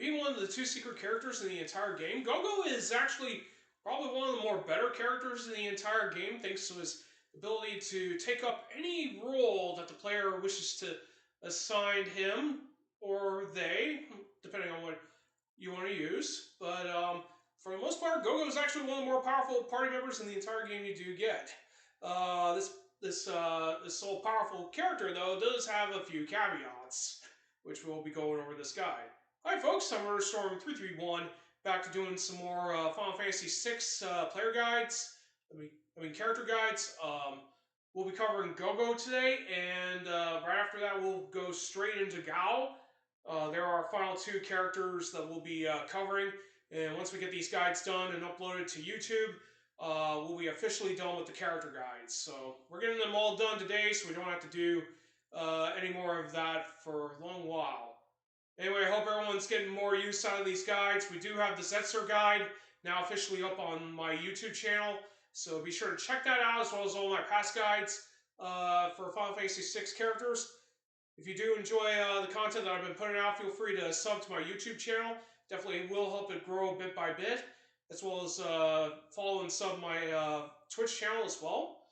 being one of the two secret characters in the entire game, Gogo is actually probably one of the more better characters in the entire game, thanks to his ability to take up any role that the player wishes to assign him or they, depending on what you want to use. But for the most part, Gogo is actually one of the more powerful party members in the entire game you do get. This so powerful character, though, does have a few caveats, which we'll be going over this guide. Hi folks, I'm Storm331, back to doing some more Final Fantasy VI player guides, character guides. We'll be covering Gogo today, and right after that we'll go straight into Gao. There are our final two characters that we'll be covering, and once we get these guides done and uploaded to YouTube, we'll be officially done with the character guides. So we're getting them all done today, so we don't have to do any more of that for a long while. Anyway, I hope everyone's getting more use out of these guides. We do have the Zetzer guide now officially up on my YouTube channel, so be sure to check that out, as well as all my past guides for Final Fantasy VI characters. If you do enjoy the content that I've been putting out, feel free to sub to my YouTube channel. Definitely will help it grow bit by bit, as well as follow and sub my Twitch channel as well.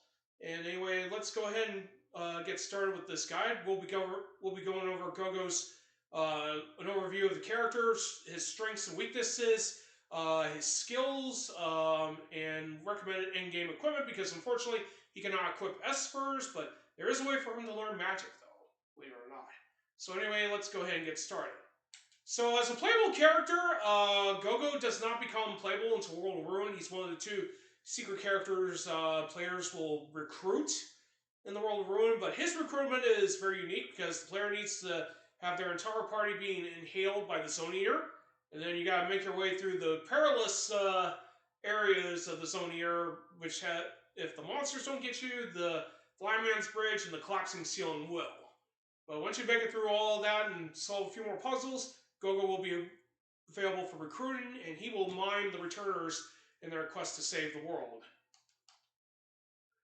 And anyway, let's go ahead and get started with this guide. We'll be going over Gogo's an overview of the characters, his strengths and weaknesses, his skills, and recommended in-game equipment, because unfortunately he cannot equip espers, but there is a way for him to learn magic, though, believe it or not. So anyway, let's go ahead and get started. So as a playable character, Gogo does not become playable until World of Ruin. He's one of the two secret characters players will recruit in the World of Ruin, but his recruitment is very unique because the player needs to have their entire party being inhaled by the Zone Eater, and then you gotta make your way through the perilous areas of the Zone Eater, which if the monsters don't get you, the Blind Man's Bridge and the Collapsing Ceiling will. But once you make it through all of that and solve a few more puzzles, Gogo will be available for recruiting, and he will mime the returners in their quest to save the world.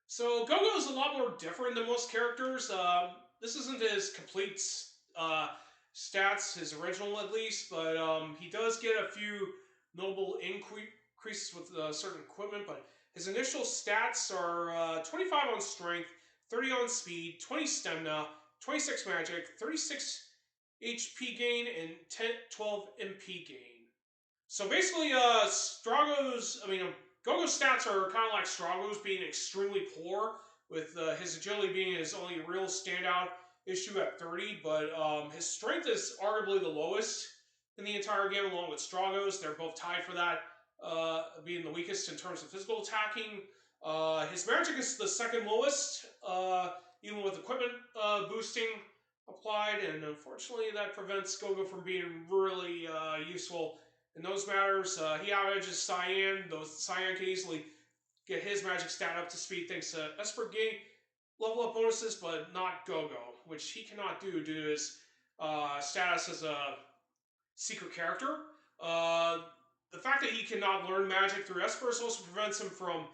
So Gogo is a lot more different than most characters. This isn't his complete stats, his original at least, but he does get a few notable increases with certain equipment, but his initial stats are 25 on strength, 30 on speed, 20 stamina, 26 magic, 36 HP gain, and 12 MP gain. So basically, Gogo's stats are kind of like Strago's, being extremely poor, with his agility being his only real standout issue at 30, but his strength is arguably the lowest in the entire game, along with Strago's. They're both tied for that, being the weakest in terms of physical attacking. His magic is the second lowest, even with equipment boosting applied, and unfortunately that prevents Gogo from being really useful in those matters. He out-edges Cyan, though Cyan can easily get his magic stat up to speed thanks to Esper gain level up bonuses, but not Gogo, which he cannot do due to his status as a secret character. The fact that he cannot learn magic through Espers also prevents him from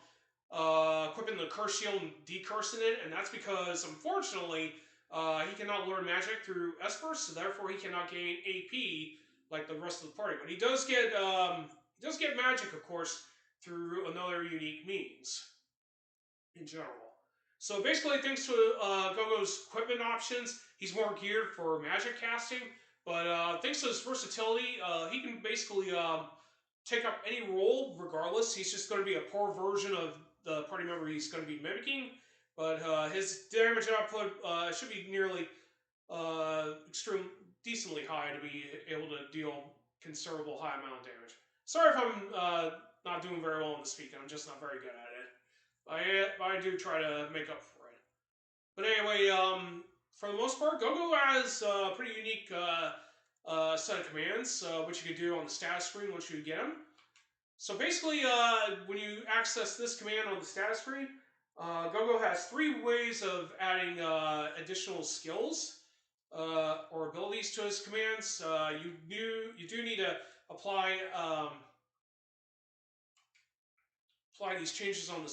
equipping the Curse Shield and decursing it, and that's because, unfortunately, he cannot learn magic through Espers, so therefore he cannot gain AP like the rest of the party. But he does get magic, of course, through another unique means in general. So basically, thanks to Gogo's equipment options, he's more geared for magic casting, but thanks to his versatility, he can basically take up any role regardless. He's just going to be a poor version of the party member he's going to be mimicking, but his damage output should be nearly decently high to be able to deal considerable high amount of damage. Sorry if I'm not doing very well on the speaking, I'm just not very good at it. I do try to make up for it. But anyway, for the most part, Gogo has a pretty unique set of commands, which you can do on the status screen once you get them. So basically, when you access this command on the status screen, Gogo has 3 ways of adding additional skills or abilities to his commands. You do need to apply these changes on the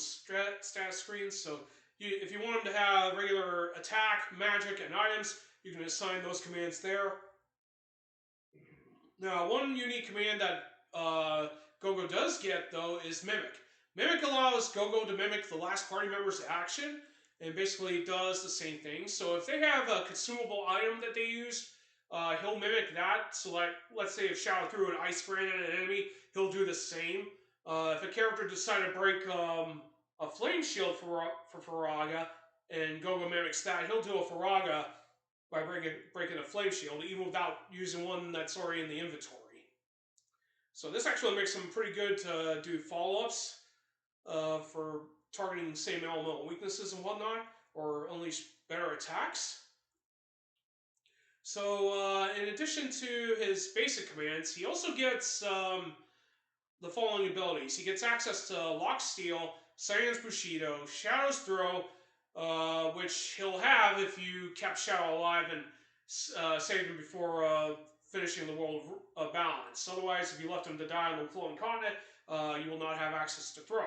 status screen. So if you want him to have regular attack, magic, and items, you can assign those commands there. Now, one unique command that Gogo does get, though, is Mimic. Mimic allows Gogo to mimic the last party member's action and basically does the same thing. So if they have a consumable item that they use, he'll mimic that. So like, let's say if Shadow threw an ice grenade at an enemy, he'll do the same. If a character decided to break a flame shield for Faraga, and Gogo mimics that, he'll do a Faraga by breaking a flame shield, even without using one that's already in the inventory. So this actually makes them pretty good to do follow-ups for targeting same elemental weaknesses and whatnot, or unleash better attacks. So in addition to his basic commands, he also gets the following abilities. He gets access to Lock Steel, Cyan's Bushido, Shadow's Throw, which he'll have if you kept Shadow alive and saved him before finishing the World of Balance. Otherwise, if you left him to die on the floating continent, you will not have access to Throw.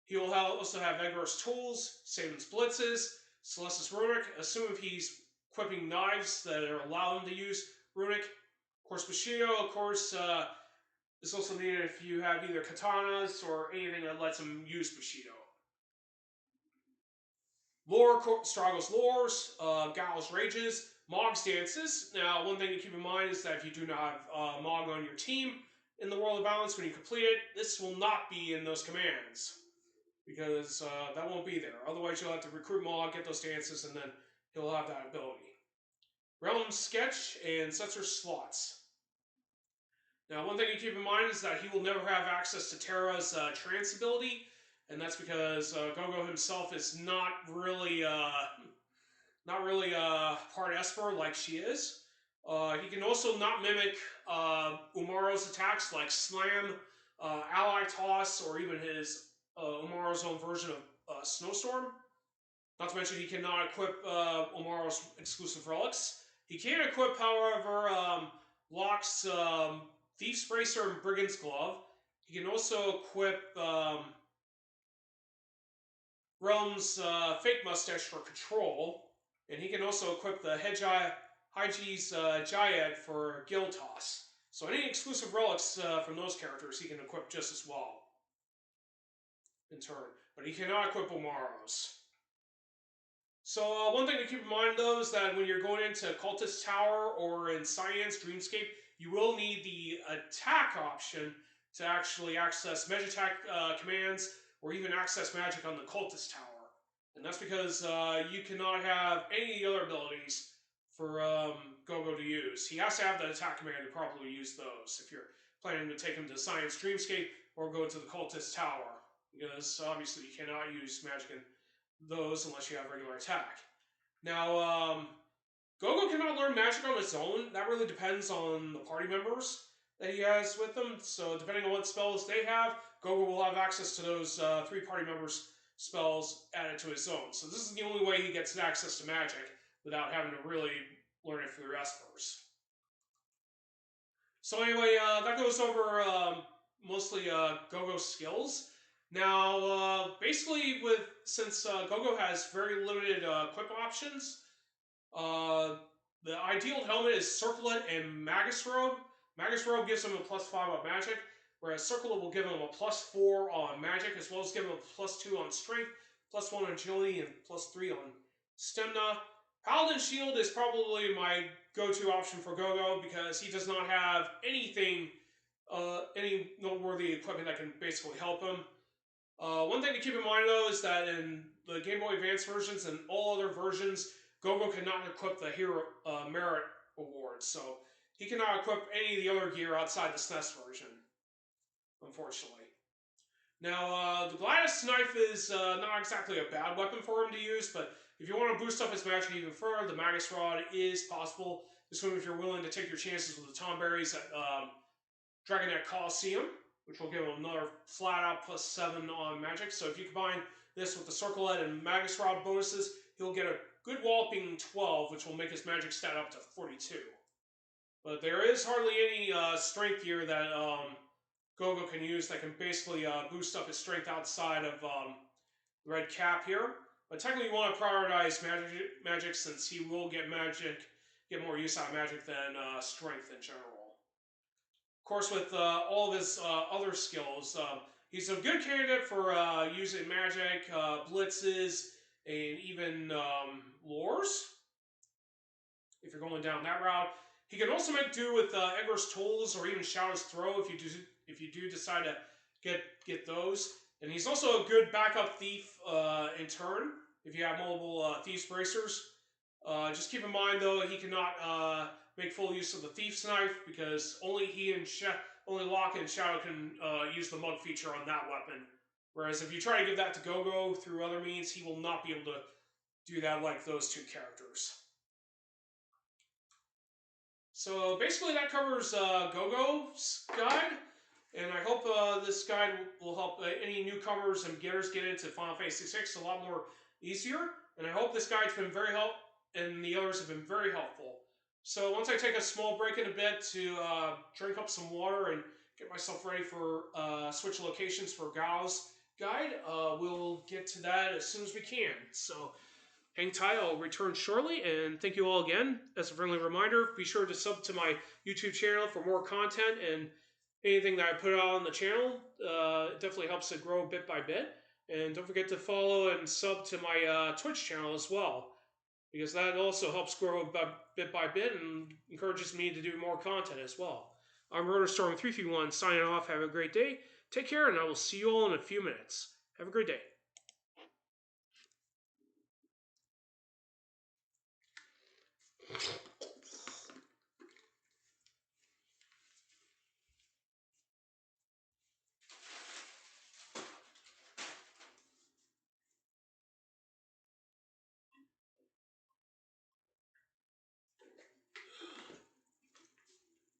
He will also have Egor's Tools, Saban's Blitzes, Celestis Runic, assume if he's equipping knives that are allow him to use Runic. Of course, Bushido, of course, is also needed if you have either katanas or anything that lets him use Bushido. Lore, Strago's Lores, Gal's Rages, Mog's Dances. Now, one thing to keep in mind is that if you do not have Mog on your team in the World of Balance when you complete it, this will not be in those commands, because that won't be there. Otherwise, you'll have to recruit Mog, get those dances, and then he'll have that ability. Realm Sketch and Setzer Slots. Now, one thing to keep in mind is that he will never have access to Terra's trance ability, and that's because Gogo himself is not really part Esper like she is. He can also not mimic Umaro's attacks like Slam, Ally Toss, or even his Umaro's own version of Snowstorm. Not to mention he cannot equip Umaro's exclusive relics. He can equip, however, Locke's Thief's Bracer and Brigand's Glove. He can also equip Realm's Fake Mustache for control. And he can also equip the Hygi's Jayed for Guild Toss. So any exclusive relics from those characters he can equip just as well in turn. But he cannot equip Umaro's. So one thing to keep in mind, though, is that when you're going into Cultist Tower or in Cyan's Dreamscape, you will need the attack option to actually access Magic Attack commands or even access magic on the Cultist Tower. And that's because you cannot have any other abilities for Gogo to use. He has to have that attack command to properly use those if you're planning to take him to Cyan's Dreamscape or go to the Cultist Tower. Because obviously you cannot use magic in those unless you have regular attack. Now, Gogo cannot learn magic on his own. That really depends on the party members that he has with him. So depending on what spells they have, Gogo will have access to those 3 party members' spells added to his own. So this is the only way he gets access to magic without having to really learn it through Espers. So anyway, that goes over mostly Gogo's skills. Now, basically, since Gogo has very limited equip options, the ideal helmet is Circlet and Magus Robe. Magus Robe gives him a +5 on magic, whereas Circlet will give him a +4 on magic, as well as give him a +2 on strength, +1 on agility, and +3 on stamina. Paladin Shield is probably my go-to option for Gogo because he does not have anything, any noteworthy equipment that can basically help him. One thing to keep in mind, though, is that in the Game Boy Advance versions and all other versions, Gogo cannot equip the Hero Merit Award, so he cannot equip any of the other gear outside the SNES version, unfortunately. Now, the Gladys Knife is not exactly a bad weapon for him to use, but if you want to boost up his magic even further, the Magus Rod is possible, assuming if you're willing to take your chances with the Tomberries at Dragonet Coliseum, which will give him another flat-out +7 on magic. So if you combine this with the Circlet and Magus Rod bonuses, he'll get a good walloping 12, which will make his magic stat up to 42. But there is hardly any strength gear that Gogo can use that can basically boost up his strength outside of the red cap here. But technically you want to prioritize magic since he will get more use out of magic than strength in general. course, with all of his other skills. He's a good candidate for using magic, blitzes, and even lures, if you're going down that route. He can also make do with Edgar's tools or even Shadow's throw if you do decide to get those. And he's also a good backup thief in turn if you have multiple thieves bracers. Just keep in mind though he cannot make full use of the thief's knife because only only Locke and Shadow can use the mug feature on that weapon. Whereas if you try to give that to Gogo through other means, he will not be able to do that like those two characters. So basically that covers Gogo's guide, and I hope this guide will help any newcomers and beginners get into Final Fantasy VI a lot more easier. And I hope this guide's been very helpful, and the others have been very helpful. So once I take a small break in a bit to drink up some water and get myself ready for switch locations for Gao's guide, we'll get to that as soon as we can. So hang tight, I'll return shortly, and thank you all again. As a friendly reminder, be sure to sub to my YouTube channel for more content, and anything that I put out on the channel it definitely helps it grow bit by bit. And don't forget to follow and sub to my Twitch channel as well, because that also helps grow bit by bit and encourages me to do more content as well. I'm RotorStorm331 signing off. Have a great day. Take care, and I will see you all in a few minutes. Have a great day.